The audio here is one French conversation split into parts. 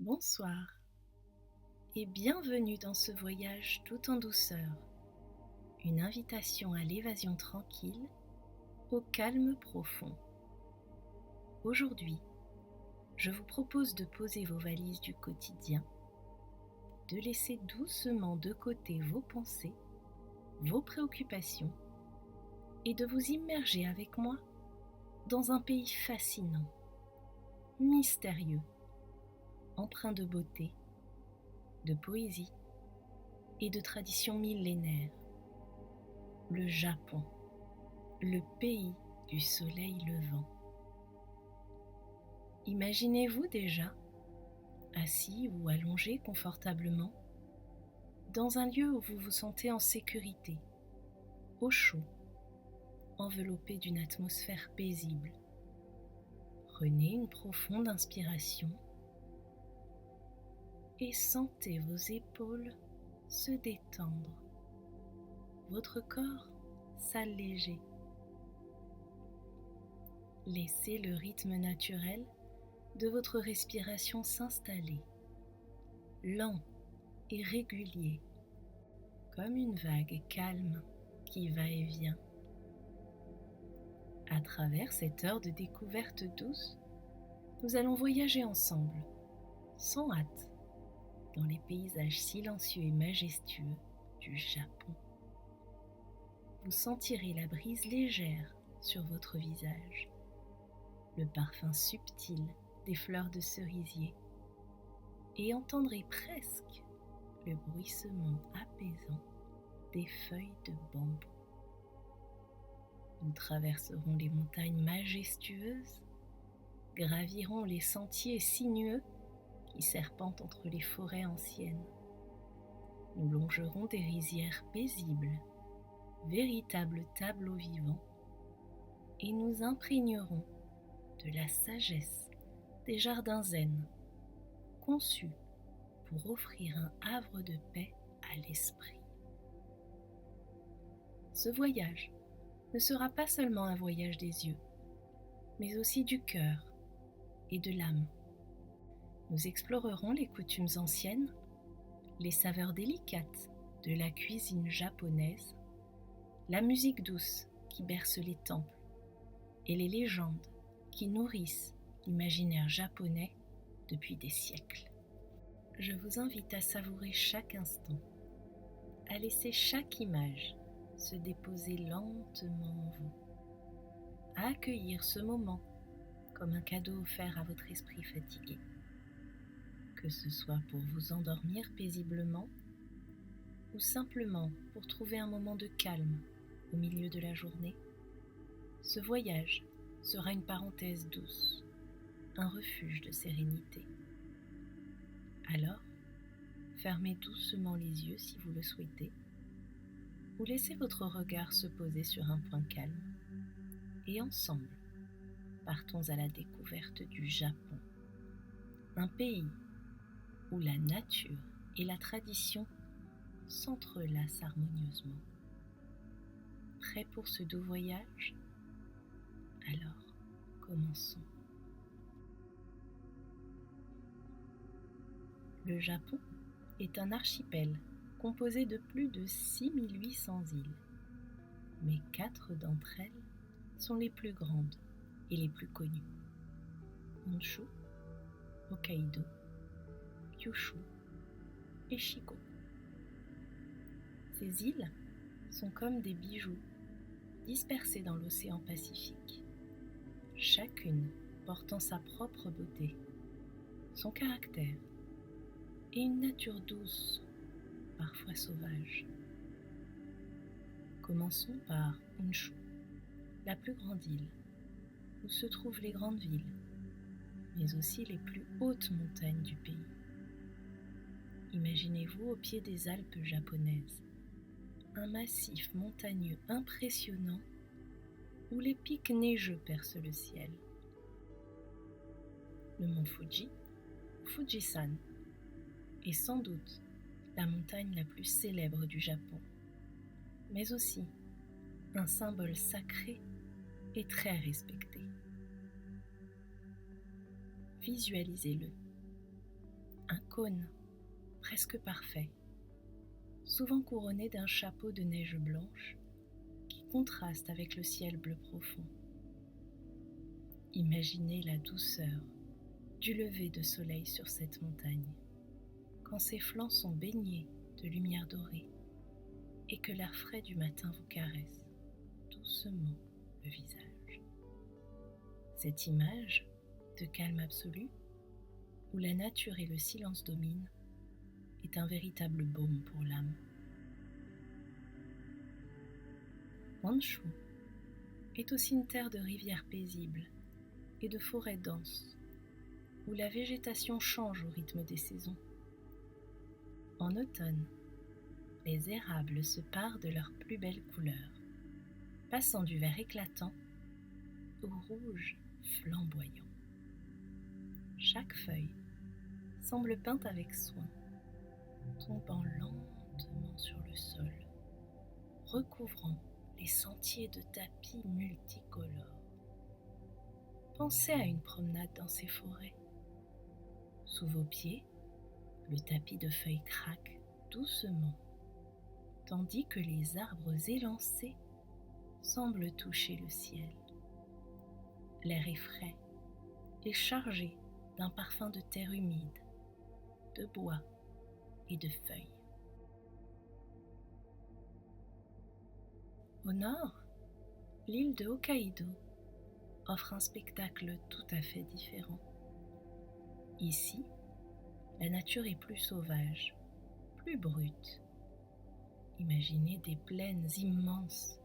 Bonsoir et bienvenue dans ce voyage tout en douceur, une invitation à l'évasion tranquille, au calme profond. Aujourd'hui, je vous propose de poser vos valises du quotidien, de laisser doucement de côté vos pensées, vos préoccupations et de vous immerger avec moi dans un pays fascinant, mystérieux, empreint de beauté, de poésie et de traditions millénaires. Le Japon, le pays du soleil levant. Imaginez-vous déjà, assis ou allongé confortablement, dans un lieu où vous vous sentez en sécurité, au chaud, enveloppé d'une atmosphère paisible. Prenez une profonde inspiration et sentez vos épaules se détendre, votre corps s'alléger. Laissez le rythme naturel de votre respiration s'installer, lent et régulier, comme une vague calme qui va et vient. À travers cette heure de découverte douce, nous allons voyager ensemble, sans hâte, dans les paysages silencieux et majestueux du Japon. Vous sentirez la brise légère sur votre visage, le parfum subtil des fleurs de cerisier et entendrez presque le bruissement apaisant des feuilles de bambou. Nous traverserons les montagnes majestueuses, gravirons les sentiers sinueux qui serpentent entre les forêts anciennes. Nous longerons des rizières paisibles, véritables tableaux vivants, et nous imprégnerons de la sagesse des jardins zen, conçus pour offrir un havre de paix à l'esprit. Ce voyage ne sera pas seulement un voyage des yeux, mais aussi du cœur et de l'âme. Nous explorerons les coutumes anciennes, les saveurs délicates de la cuisine japonaise, la musique douce qui berce les temples et les légendes qui nourrissent l'imaginaire japonais depuis des siècles. Je vous invite à savourer chaque instant, à laisser chaque image se déposer lentement en vous, à accueillir ce moment comme un cadeau offert à votre esprit fatigué. Que ce soit pour vous endormir paisiblement ou simplement pour trouver un moment de calme au milieu de la journée, ce voyage sera une parenthèse douce, un refuge de sérénité. Alors, fermez doucement les yeux si vous le souhaitez, ou laissez votre regard se poser sur un point calme, et ensemble, partons à la découverte du Japon, un pays où la nature et la tradition s'entrelacent harmonieusement. Prêt pour ce doux voyage? Alors, commençons. Le Japon est un archipel composé de plus de 6800 îles, mais 4 d'entre elles sont les plus grandes et les plus connues: Honshu, Hokkaido, Kyushu et Shikoku. Ces îles sont comme des bijoux dispersés dans l'océan Pacifique, chacune portant sa propre beauté, son caractère et une nature douce, parfois sauvage. Commençons par Honshu, la plus grande île, où se trouvent les grandes villes, mais aussi les plus hautes montagnes du pays. Imaginez-vous au pied des Alpes japonaises, un massif montagneux impressionnant où les pics neigeux percent le ciel. Le mont Fuji, Fujisan, est sans doute la montagne la plus célèbre du Japon, mais aussi un symbole sacré et très respecté. Visualisez-le. Un cône presque parfait, souvent couronné d'un chapeau de neige blanche qui contraste avec le ciel bleu profond. Imaginez la douceur du lever de soleil sur cette montagne, quand ses flancs sont baignés de lumière dorée et que l'air frais du matin vous caresse doucement le visage. Cette image de calme absolu, où la nature et le silence dominent, est un véritable baume pour l'âme. Honshu est aussi une terre de rivières paisibles et de forêts denses, où la végétation change au rythme des saisons. En automne, les érables se parent de leurs plus belles couleurs, passant du vert éclatant au rouge flamboyant. Chaque feuille semble peinte avec soin, tombant lentement sur le sol, recouvrant les sentiers de tapis multicolores. Pensez à une promenade dans ces forêts. Sous vos pieds, le tapis de feuilles craque doucement, tandis que les arbres élancés semblent toucher le ciel. L'air est frais et chargé d'un parfum de terre humide, de bois et de feuilles. Au nord, l'île de Hokkaido offre un spectacle tout à fait différent. Ici, la nature est plus sauvage, plus brute. Imaginez des plaines immenses,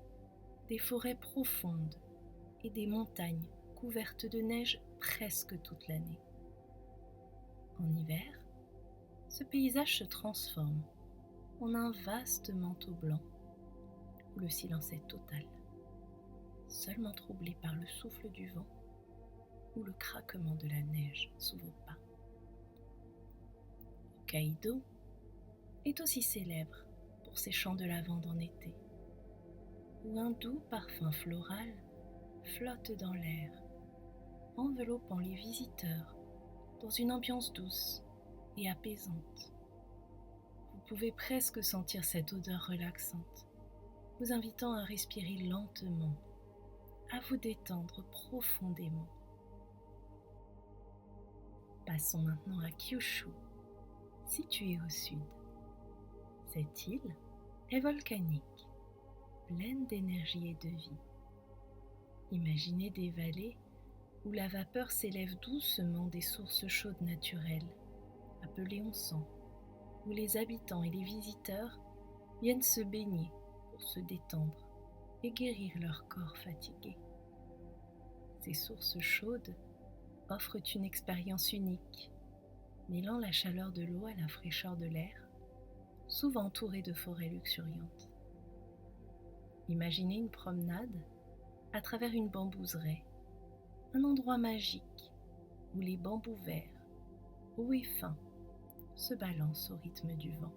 des forêts profondes et des montagnes couvertes de neige presque toute l'année. En hiver, ce paysage se transforme en un vaste manteau blanc où le silence est total, seulement troublé par le souffle du vent ou le craquement de la neige sous vos pas. Hokkaido est aussi célèbre pour ses champs de lavande en été, où un doux parfum floral flotte dans l'air, enveloppant les visiteurs dans une ambiance douce et apaisante. Vous pouvez presque sentir cette odeur relaxante, vous invitant à respirer lentement, à vous détendre profondément. Passons maintenant à Kyushu, située au sud. Cette île est volcanique, pleine d'énergie et de vie. Imaginez des vallées où la vapeur s'élève doucement des sources chaudes naturelles, appelées onsen, où les habitants et les visiteurs viennent se baigner pour se détendre et guérir leur corps fatigué. Ces sources chaudes offrent une expérience unique, mêlant la chaleur de l'eau à la fraîcheur de l'air, souvent entourée de forêts luxuriantes. Imaginez une promenade à travers une bambouseraie, un endroit magique où les bambous verts, hauts et fins, se balancent au rythme du vent.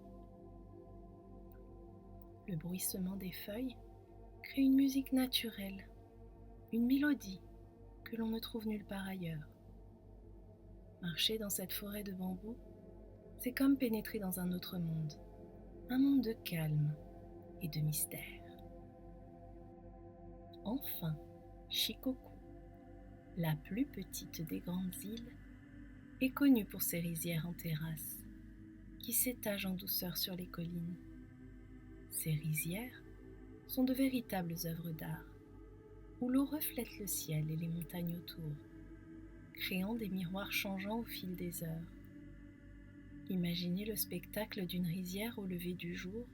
Le bruissement des feuilles crée une musique naturelle, une mélodie que l'on ne trouve nulle part ailleurs. Marcher dans cette forêt de bambous, c'est comme pénétrer dans un autre monde, un monde de calme et de mystère. Enfin, Shikoku, la plus petite des grandes îles, est connue pour ses rizières en terrasse, qui s'étagent en douceur sur les collines. Ces rizières sont de véritables œuvres d'art, où l'eau reflète le ciel et les montagnes autour, créant des miroirs changeants au fil des heures. Imaginez le spectacle d'une rizière au lever du jour,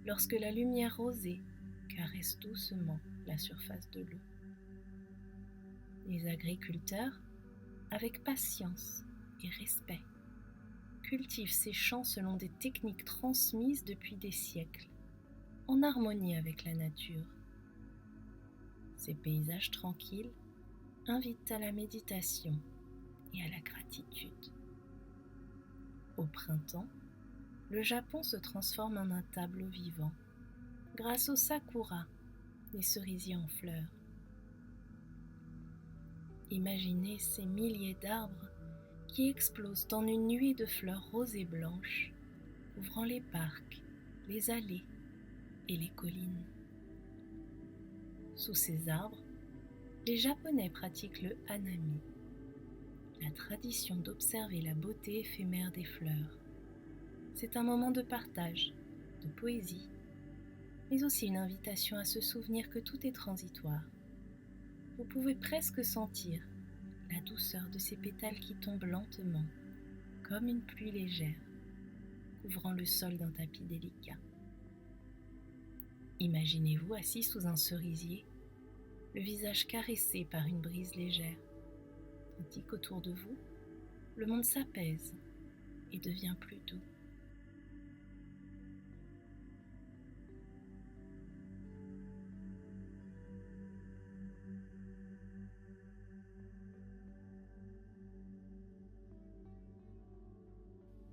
lorsque la lumière rosée caresse doucement la surface de l'eau. Les agriculteurs, avec patience et respect, cultivent ces champs selon des techniques transmises depuis des siècles, en harmonie avec la nature. Ces paysages tranquilles invitent à la méditation et à la gratitude. Au printemps, le Japon se transforme en un tableau vivant grâce aux sakura, les cerisiers en fleurs. Imaginez ces milliers d'arbres qui explose dans une nuée de fleurs roses et blanches, couvrant les parcs, les allées et les collines. Sous ces arbres, les Japonais pratiquent le hanami, la tradition d'observer la beauté éphémère des fleurs. C'est un moment de partage, de poésie, mais aussi une invitation à se souvenir que tout est transitoire. Vous pouvez presque sentir la douceur de ces pétales qui tombent lentement, comme une pluie légère, couvrant le sol d'un tapis délicat. Imaginez-vous assis sous un cerisier, le visage caressé par une brise légère, tandis qu'autour de vous, le monde s'apaise et devient plus doux.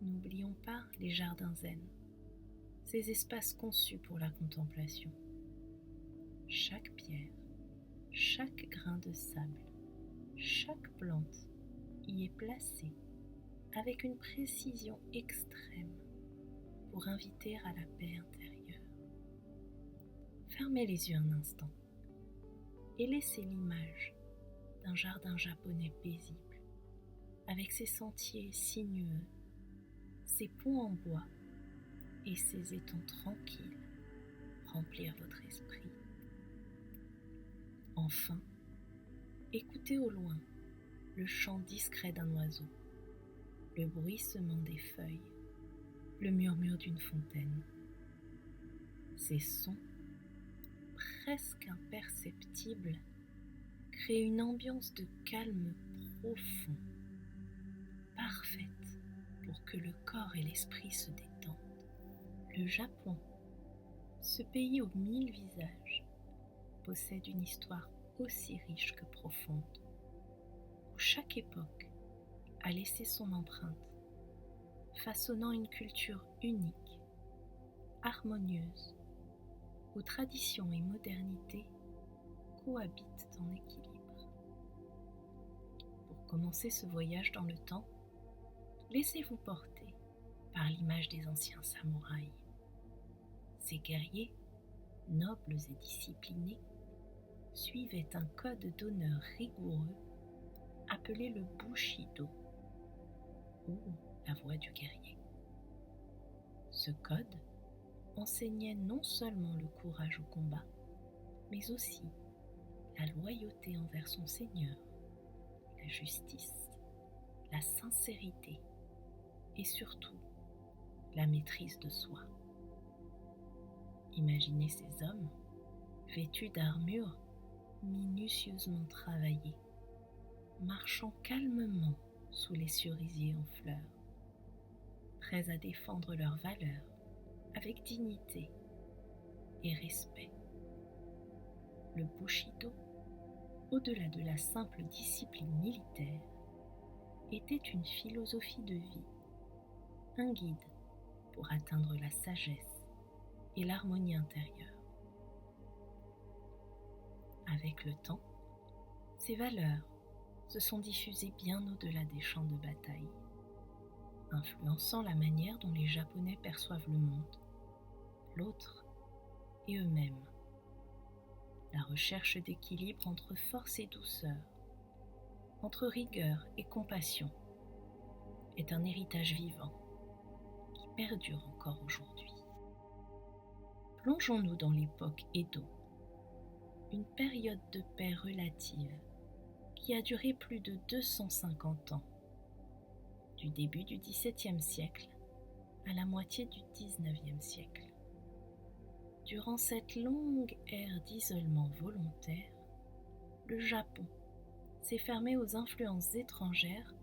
N'oublions pas les jardins zen, ces espaces conçus pour la contemplation. Chaque pierre, chaque grain de sable, chaque plante y est placée avec une précision extrême pour inviter à la paix intérieure. Fermez les yeux un instant et laissez l'image d'un jardin japonais paisible, avec ses sentiers sinueux, ses ponts en bois et ses étangs tranquilles remplir votre esprit. Enfin, écoutez au loin le chant discret d'un oiseau, le bruissement des feuilles, le murmure d'une fontaine. Ces sons, presque imperceptibles, créent une ambiance de calme profond, parfaite pour que le corps et l'esprit se détendent. Le Japon, ce pays aux 1000 visages, possède une histoire aussi riche que profonde, où chaque époque a laissé son empreinte, façonnant une culture unique, harmonieuse, où tradition et modernité cohabitent en équilibre. Pour commencer ce voyage dans le temps, laissez-vous porter par l'image des anciens samouraïs. Ces guerriers, nobles et disciplinés, suivaient un code d'honneur rigoureux appelé le Bushido, ou la voie du guerrier. Ce code enseignait non seulement le courage au combat, mais aussi la loyauté envers son seigneur, la justice, la sincérité et surtout la maîtrise de soi. Imaginez ces hommes vêtus d'armures minutieusement travaillées, marchant calmement sous les cerisiers en fleurs, prêts à défendre leurs valeurs avec dignité et respect. Le Bushido, au-delà de la simple discipline militaire, était une philosophie de vie, un guide pour atteindre la sagesse et l'harmonie intérieure. Avec le temps, ces valeurs se sont diffusées bien au-delà des champs de bataille, influençant la manière dont les Japonais perçoivent le monde, l'autre et eux-mêmes. La recherche d'équilibre entre force et douceur, entre rigueur et compassion, est un héritage vivant qui perdure encore aujourd'hui. Plongeons-nous dans l'époque Edo, une période de paix relative qui a duré plus de 250 ans, du début du XVIIe siècle à la moitié du XIXe siècle. Durant cette longue ère d'isolement volontaire, le Japon s'est fermé aux influences étrangères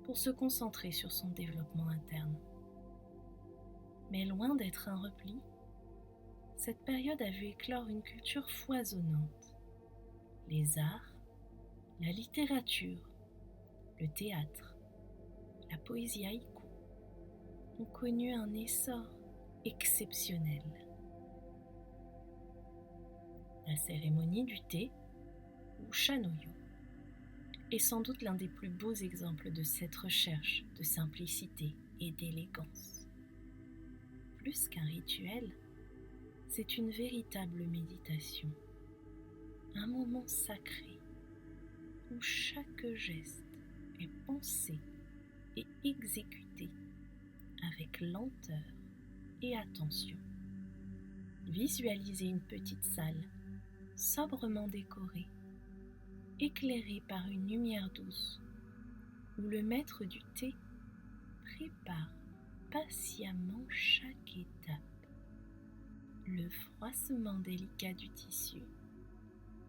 pour se concentrer sur son développement interne. Mais loin d'être un repli, cette période a vu éclore une culture foisonnante. Les arts, la littérature, le théâtre, la poésie haïku ont connu un essor exceptionnel. La cérémonie du thé, ou Shanoyo, est sans doute l'un des plus beaux exemples de cette recherche de simplicité et d'élégance. Plus qu'un rituel, c'est une véritable méditation, un moment sacré où chaque geste est pensé et exécuté avec lenteur et attention. Visualisez une petite salle sobrement décorée, éclairée par une lumière douce, où le maître du thé prépare patiemment chaque étape. Le froissement délicat du tissu,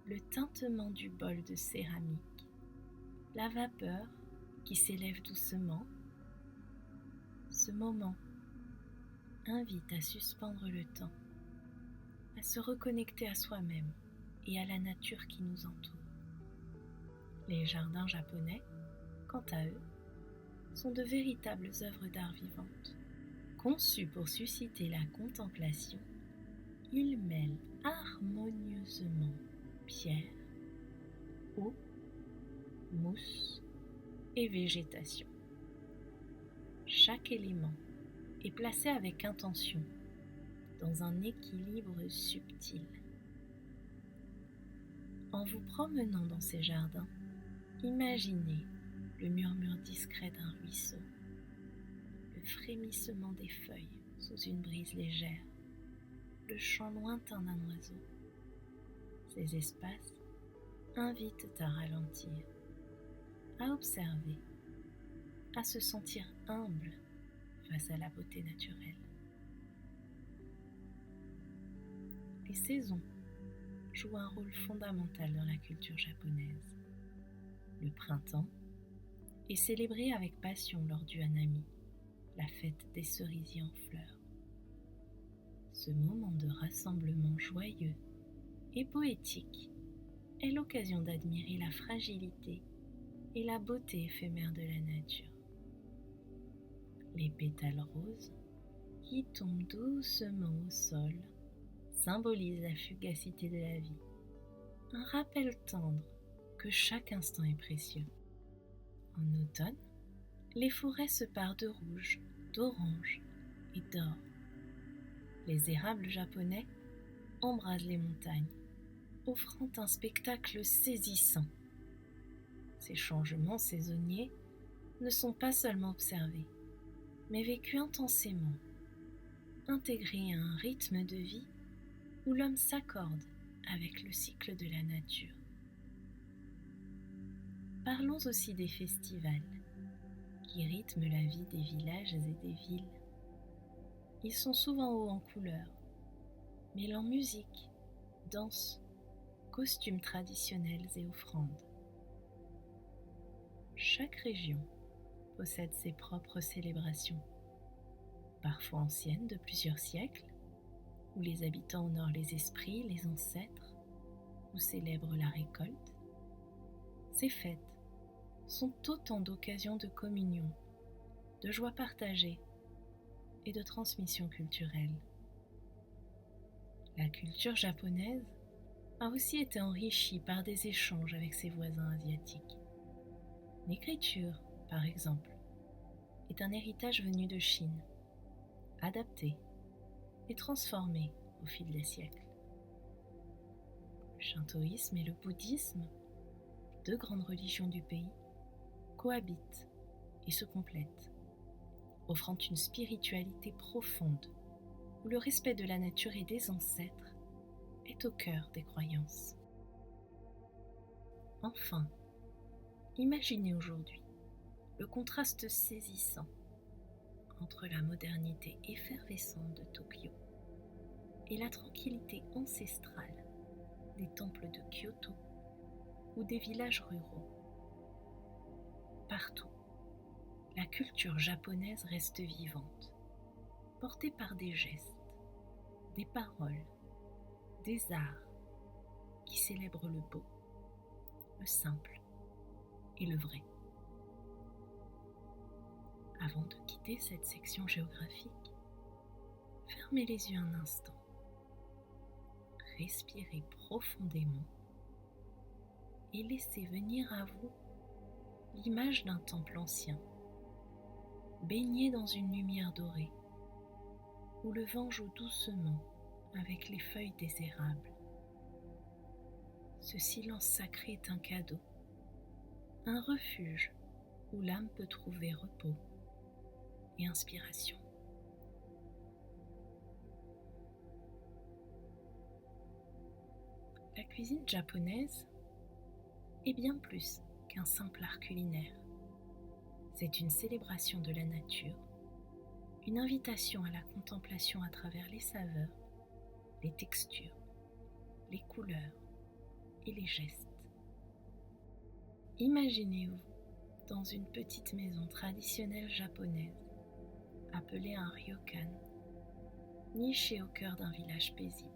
le tintement du bol de céramique, la vapeur qui s'élève doucement. Ce moment invite à suspendre le temps, à se reconnecter à soi-même et à la nature qui nous entoure. Les jardins japonais, quant à eux, sont de véritables œuvres d'art vivantes. Conçus pour susciter la contemplation, ils mêlent harmonieusement pierre, eau, mousse et végétation. Chaque élément est placé avec intention, dans un équilibre subtil. En vous promenant dans ces jardins, imaginez le murmure discret d'un ruisseau, le frémissement des feuilles sous une brise légère, le chant lointain d'un oiseau. Ces espaces invitent à ralentir, à observer, à se sentir humble face à la beauté naturelle. Les saisons jouent un rôle fondamental dans la culture japonaise. Le printemps est célébré avec passion lors du Hanami, la fête des cerisiers en fleurs. Ce moment de rassemblement joyeux et poétique est l'occasion d'admirer la fragilité et la beauté éphémère de la nature. Les pétales roses qui tombent doucement au sol symbolisent la fugacité de la vie, un rappel tendre que chaque instant est précieux. En automne, les forêts se parent de rouge, d'orange et d'or. Les érables japonais embrasent les montagnes, offrant un spectacle saisissant. Ces changements saisonniers ne sont pas seulement observés, mais vécus intensément, intégrés à un rythme de vie où l'homme s'accorde avec le cycle de la nature. Parlons aussi des festivals qui rythment la vie des villages et des villes. Ils sont souvent hauts en couleurs, mêlant musique, danse, costumes traditionnels et offrandes. Chaque région possède ses propres célébrations, parfois anciennes de plusieurs siècles, où les habitants honorent les esprits, les ancêtres, ou célèbrent la récolte. Ces fêtes sont autant d'occasions de communion, de joie partagée et de transmission culturelle. La culture japonaise a aussi été enrichie par des échanges avec ses voisins asiatiques. L'écriture, par exemple, est un héritage venu de Chine, adapté et transformé au fil des siècles. Le shintoïsme et le bouddhisme, deux grandes religions du pays, cohabitent et se complètent, offrant une spiritualité profonde où le respect de la nature et des ancêtres est au cœur des croyances. Enfin, imaginez aujourd'hui le contraste saisissant entre la modernité effervescente de Tokyo et la tranquillité ancestrale des temples de Kyoto ou des villages ruraux. Partout, la culture japonaise reste vivante, portée par des gestes, des paroles, des arts qui célèbrent le beau, le simple et le vrai. Avant de quitter cette section géographique, fermez les yeux un instant, respirez profondément et laissez venir à vous l'image d'un temple ancien, baigné dans une lumière dorée, où le vent joue doucement avec les feuilles des érables. Ce silence sacré est un cadeau, un refuge où l'âme peut trouver repos et inspiration. La cuisine japonaise est bien plus qu'un simple art culinaire. C'est une célébration de la nature, une invitation à la contemplation à travers les saveurs, les textures, les couleurs et les gestes. Imaginez-vous dans une petite maison traditionnelle japonaise, appelée un ryokan, nichée au cœur d'un village paisible.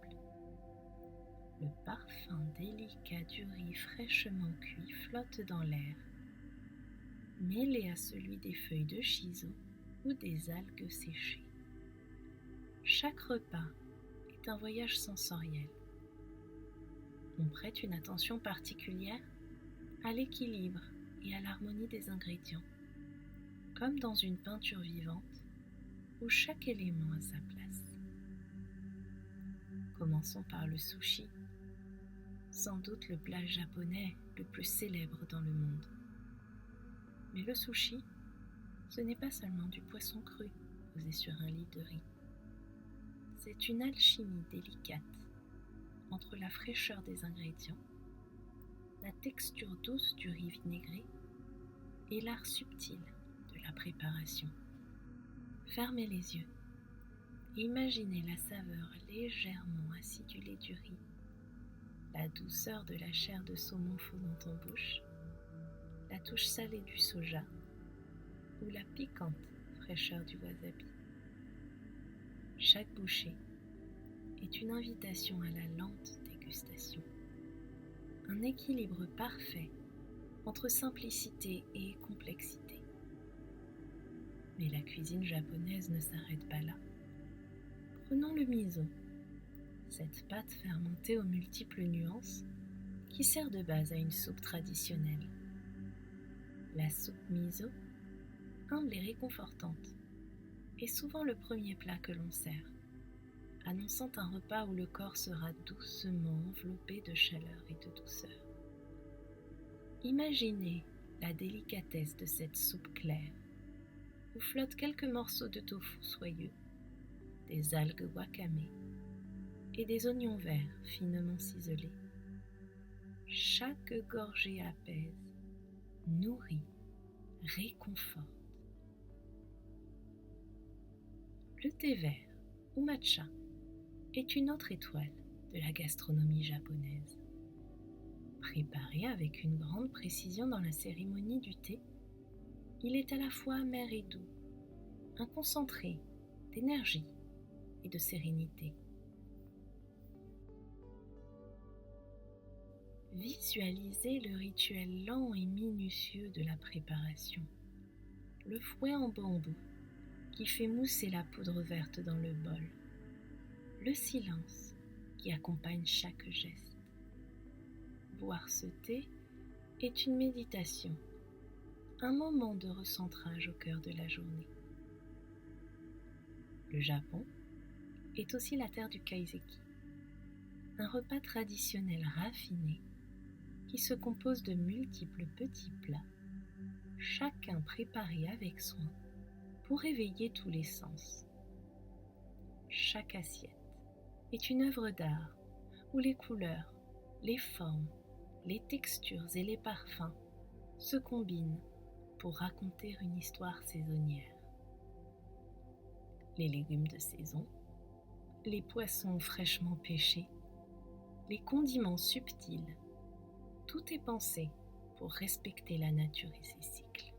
Le parfum délicat du riz fraîchement cuit flotte dans l'air, mêlé à celui des feuilles de shiso ou des algues séchées. Chaque repas est un voyage sensoriel. On prête une attention particulière à l'équilibre et à l'harmonie des ingrédients, comme dans une peinture vivante où chaque élément a sa place. Commençons par le sushi, sans doute le plat japonais le plus célèbre dans le monde. Mais le sushi, ce n'est pas seulement du poisson cru posé sur un lit de riz. C'est une alchimie délicate entre la fraîcheur des ingrédients, la texture douce du riz vinaigré et l'art subtil de la préparation. Fermez les yeux et imaginez la saveur légèrement acidulée du riz, la douceur de la chair de saumon fondant en bouche, la touche salée du soja ou la piquante fraîcheur du wasabi. Chaque bouchée est une invitation à la lente dégustation, un équilibre parfait entre simplicité et complexité. Mais la cuisine japonaise ne s'arrête pas là. Prenons le miso, cette pâte fermentée aux multiples nuances qui sert de base à une soupe traditionnelle. La soupe miso, humble et réconfortante, est souvent le premier plat que l'on sert, annonçant un repas où le corps sera doucement enveloppé de chaleur et de douceur. Imaginez la délicatesse de cette soupe claire, où flottent quelques morceaux de tofu soyeux, des algues wakame et des oignons verts finement ciselés. Chaque gorgée apaise, nourrit, réconforte. Le thé vert ou matcha est une autre étoile de la gastronomie japonaise. Préparé avec une grande précision dans la cérémonie du thé, il est à la fois amer et doux, un concentré d'énergie et de sérénité. Visualisez le rituel lent et minutieux de la préparation. Le fouet en bambou qui fait mousser la poudre verte dans le bol. Le silence qui accompagne chaque geste. Boire ce thé est une méditation, un moment de recentrage au cœur de la journée. Le Japon est aussi la terre du kaiseki, un repas traditionnel raffiné qui se compose de multiples petits plats, chacun préparé avec soin pour éveiller tous les sens. Chaque assiette est une œuvre d'art où les couleurs, les formes, les textures et les parfums se combinent pour raconter une histoire saisonnière. Les légumes de saison, les poissons fraîchement pêchés, les condiments subtils, tout est pensé pour respecter la nature et ses cycles.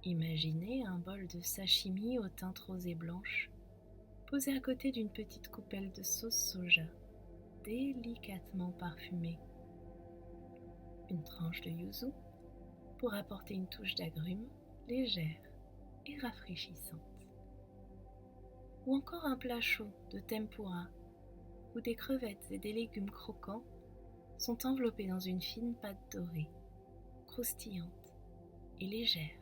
Imaginez un bol de sashimi aux teintes roses et blanches, posé à côté d'une petite coupelle de sauce soja, délicatement parfumée. Une tranche de yuzu pour apporter une touche d'agrumes légère et rafraîchissante. Ou encore un plat chaud de tempura, où des crevettes et des légumes croquants sont enveloppés dans une fine pâte dorée, croustillante et légère.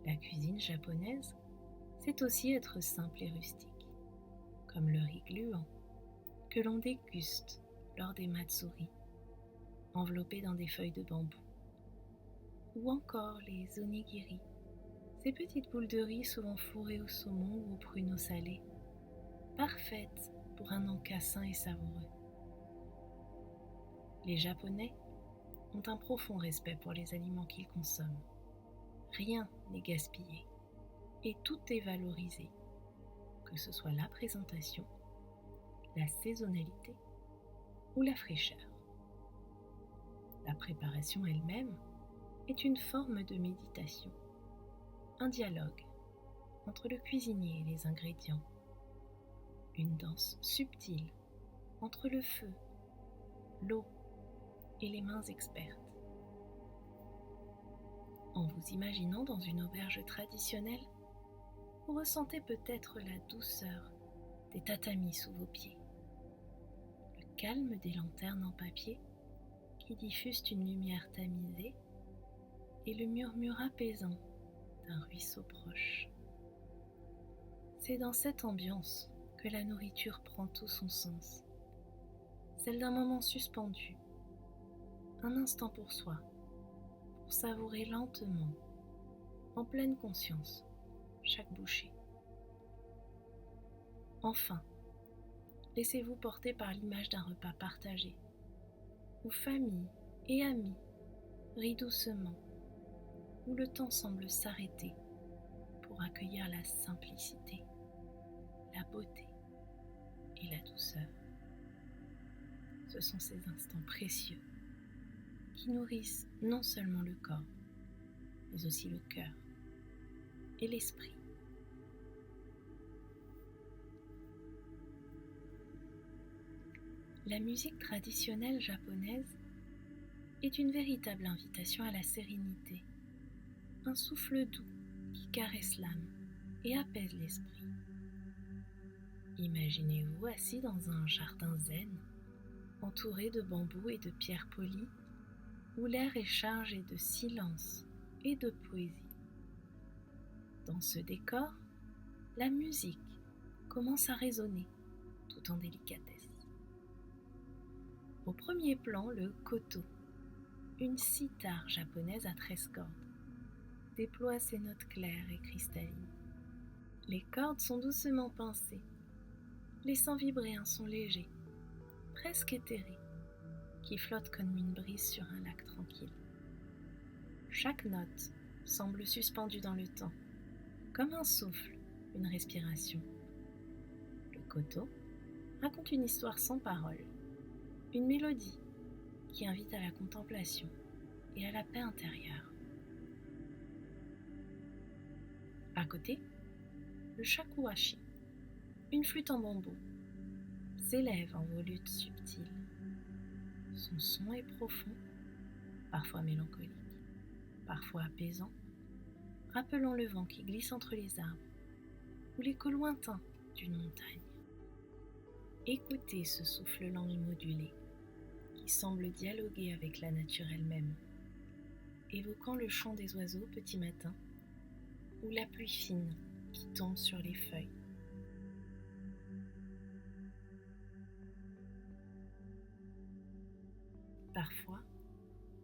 La cuisine japonaise, c'est aussi être simple et rustique, comme le riz gluant que l'on déguste lors des matsuri, enveloppés dans des feuilles de bambou, ou encore les onigiri, ces petites boules de riz souvent fourrées au saumon ou aux pruneaux salés, parfaites pour un encas sain et savoureux. Les Japonais ont un profond respect pour les aliments qu'ils consomment. Rien n'est gaspillé et tout est valorisé, que ce soit la présentation, la saisonnalité ou la fraîcheur. La préparation elle-même est une forme de méditation, un dialogue entre le cuisinier et les ingrédients, une danse subtile entre le feu, l'eau et les mains expertes. En vous imaginant dans une auberge traditionnelle, vous ressentez peut-être la douceur des tatamis sous vos pieds, le calme des lanternes en papier qui diffusent une lumière tamisée et le murmure apaisant d'un ruisseau proche. C'est dans cette ambiance que la nourriture prend tout son sens, celle d'un moment suspendu, un instant pour soi, pour savourer lentement, en pleine conscience, chaque bouchée. Enfin, laissez-vous porter par l'image d'un repas partagé, où famille et amis rient doucement, où le temps semble s'arrêter pour accueillir la simplicité, la beauté et la douceur. Ce sont ces instants précieux qui nourrissent non seulement le corps, mais aussi le cœur et l'esprit. La musique traditionnelle japonaise est une véritable invitation à la sérénité, un souffle doux qui caresse l'âme et apaise l'esprit. Imaginez-vous assis dans un jardin zen, entouré de bambous et de pierres polies, où l'air est chargé de silence et de poésie. Dans ce décor, la musique commence à résonner tout en délicatesse. Au premier plan, le koto, une cithare japonaise à 13 cordes, déploie ses notes claires et cristallines. Les cordes sont doucement pincées, laissant vibrer un son léger, presque éthéré, qui flotte comme une brise sur un lac tranquille. Chaque note semble suspendue dans le temps, comme un souffle, une respiration. Le koto raconte une histoire sans parole, une mélodie qui invite à la contemplation et à la paix intérieure. À côté, le shakuhachi, une flûte en bambou, s'élève en volutes subtiles. Son son est profond, parfois mélancolique, parfois apaisant, rappelant le vent qui glisse entre les arbres ou l'écho lointain d'une montagne. Écoutez ce souffle lent et modulé qui semble dialoguer avec la nature elle-même, évoquant le chant des oiseaux petit matin ou la pluie fine qui tombe sur les feuilles. Parfois,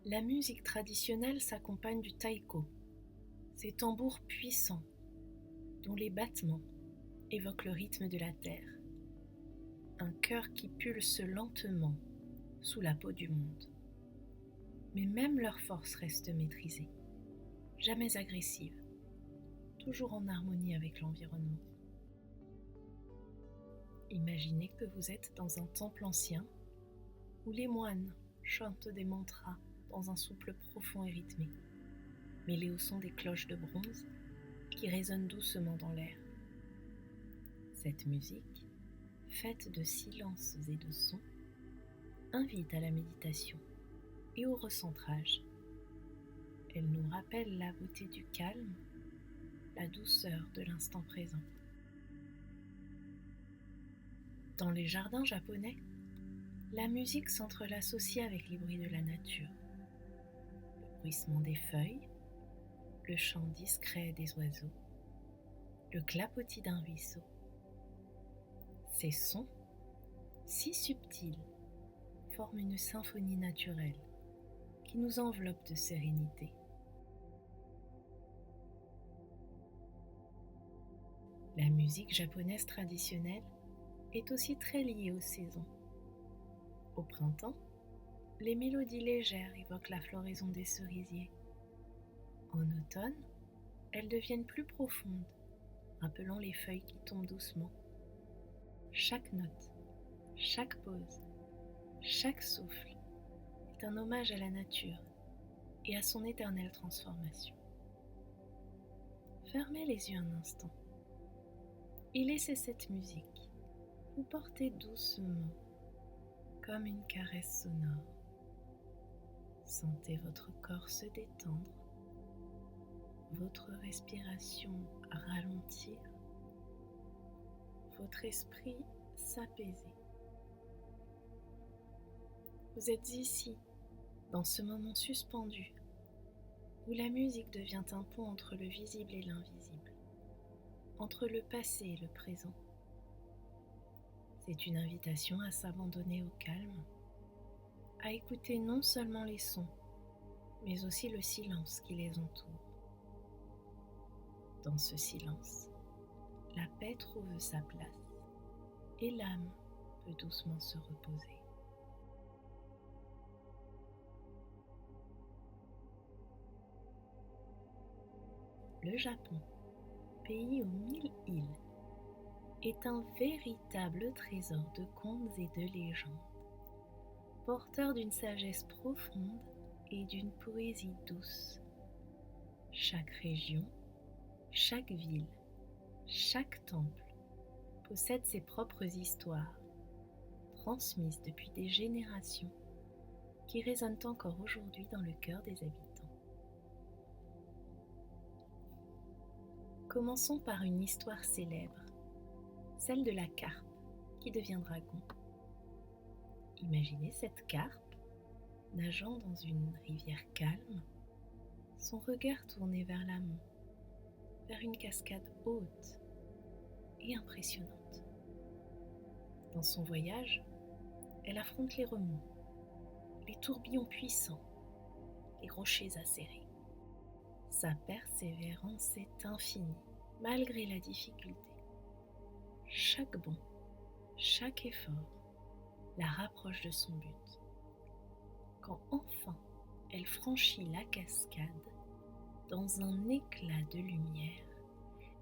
la musique traditionnelle s'accompagne du taiko, ces tambours puissants dont les battements évoquent le rythme de la terre, un cœur qui pulse lentement sous la peau du monde. Mais même leur force reste maîtrisée, jamais agressive, toujours en harmonie avec l'environnement. Imaginez que vous êtes dans un temple ancien où les moines chantent des mantras dans un souffle profond et rythmé, mêlé au son des cloches de bronze qui résonnent doucement dans l'air. Cette musique, faite de silences et de sons, invite à la méditation et au recentrage. Elle nous rappelle la beauté du calme, la douceur de l'instant présent. Dans les jardins japonais, la musique s'entrelace aussi avec les bruits de la nature. bruissement des feuilles, le chant discret des oiseaux, le clapotis d'un ruisseau. Ces sons, si subtils, forment une symphonie naturelle qui nous enveloppe de sérénité. La musique japonaise traditionnelle est aussi très liée aux saisons. Au printemps, les mélodies légères évoquent la floraison des cerisiers. En automne, elles deviennent plus profondes, rappelant les feuilles qui tombent doucement. Chaque note, chaque pause, chaque souffle est un hommage à la nature et à son éternelle transformation. Fermez les yeux un instant et laissez cette musique vous porter doucement comme une caresse sonore. Sentez votre corps se détendre, votre respiration ralentir, votre esprit s'apaiser. Vous êtes ici, dans ce moment suspendu, où la musique devient un pont entre le visible et l'invisible, entre le passé et le présent. C'est une invitation à s'abandonner au calme, à écouter non seulement les sons, mais aussi le silence qui les entoure. Dans ce silence, la paix trouve sa place et l'âme peut doucement se reposer. Le Japon, pays aux 1000 îles, est un véritable trésor de contes et de légendes, porteur d'une sagesse profonde et d'une poésie douce. Chaque région, chaque ville, chaque temple possède ses propres histoires, transmises depuis des générations, qui résonnent encore aujourd'hui dans le cœur des habitants. Commençons par une histoire célèbre, celle de la carpe qui devient dragon. Imaginez cette carpe nageant dans une rivière calme, son regard tourné vers l'amont, vers une cascade haute et impressionnante. Dans son voyage, elle affronte les remous, les tourbillons puissants, les rochers acérés. Sa persévérance est infinie, malgré la difficulté. Chaque bond, chaque effort la rapproche de son but. Quand enfin elle franchit la cascade, dans un éclat de lumière,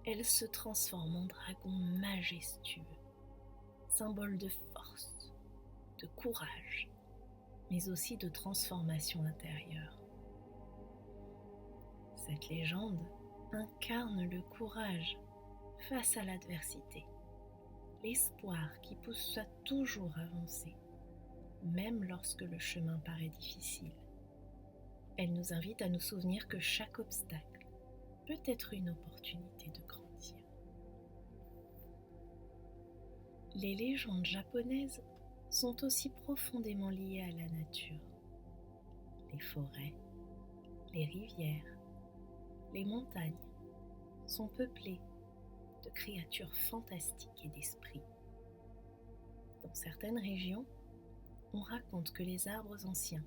elle se transforme en dragon majestueux, symbole de force, de courage, mais aussi de transformation intérieure. Cette légende incarne le courage face à l'adversité, l'espoir qui pousse à toujours avancer, même lorsque le chemin paraît difficile. Elle nous invite à nous souvenir que chaque obstacle peut être une opportunité de grandir. Les légendes japonaises sont aussi profondément liées à la nature. Les forêts, les rivières, les montagnes sont peuplées de créatures fantastiques et d'esprits. Dans certaines régions, on raconte que les arbres anciens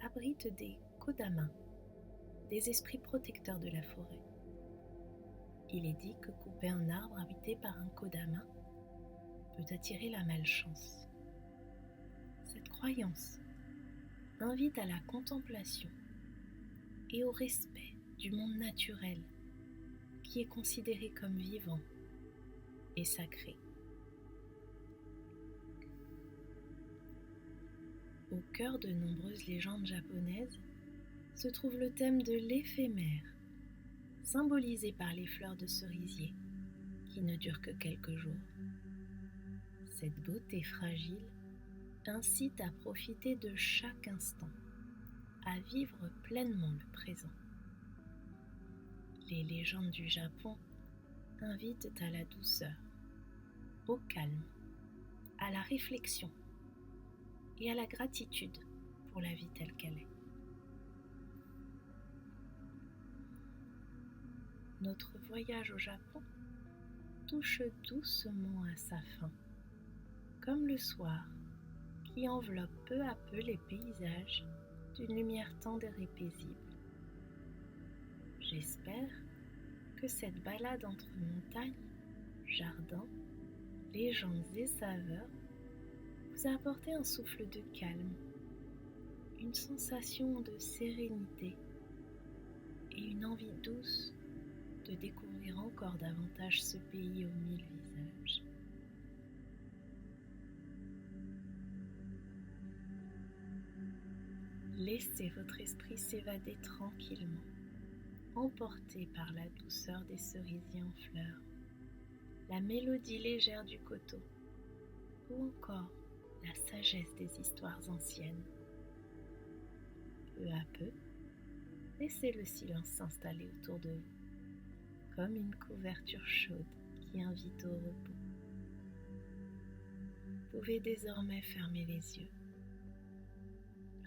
abritent des kodama, des esprits protecteurs de la forêt. Il est dit que couper un arbre habité par un kodama peut attirer la malchance. Cette croyance invite à la contemplation et au respect du monde naturel qui est considéré comme vivant et sacré. Au cœur de nombreuses légendes japonaises se trouve le thème de l'éphémère, symbolisé par les fleurs de cerisier qui ne durent que quelques jours. Cette beauté fragile incite à profiter de chaque instant, à vivre pleinement le présent. Les légendes du Japon invitent à la douceur, au calme, à la réflexion et à la gratitude pour la vie telle qu'elle est. notre voyage au Japon touche doucement à sa fin, comme le soir qui enveloppe peu à peu les paysages d'une lumière tendre et paisible. J'espère que cette balade entre montagnes, jardins, légendes et saveurs vous a apporté un souffle de calme, une sensation de sérénité et une envie douce de découvrir encore davantage ce pays aux mille visages. Laissez votre esprit s'évader tranquillement, emporté par la douceur des cerisiers en fleurs, la mélodie légère du koto ou encore la sagesse des histoires anciennes. Peu à peu, laissez le silence s'installer autour de vous, comme une couverture chaude qui invite au repos. Vous pouvez désormais fermer les yeux,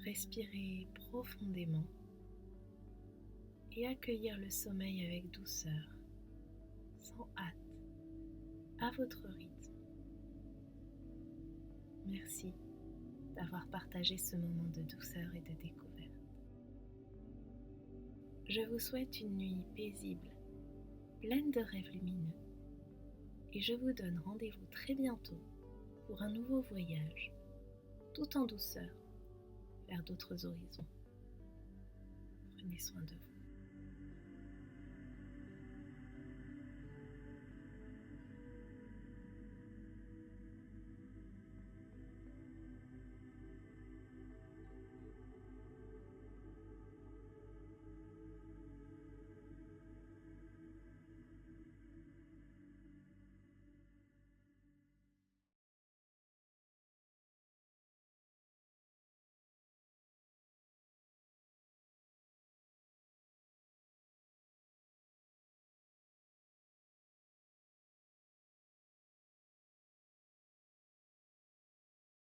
respirer profondément et accueillir le sommeil avec douceur, sans hâte, à votre rythme. Merci d'avoir partagé ce moment de douceur et de découverte. Je vous souhaite une nuit paisible, pleine de rêves lumineux, et je vous donne rendez-vous très bientôt pour un nouveau voyage, tout en douceur, vers d'autres horizons. Prenez soin de vous.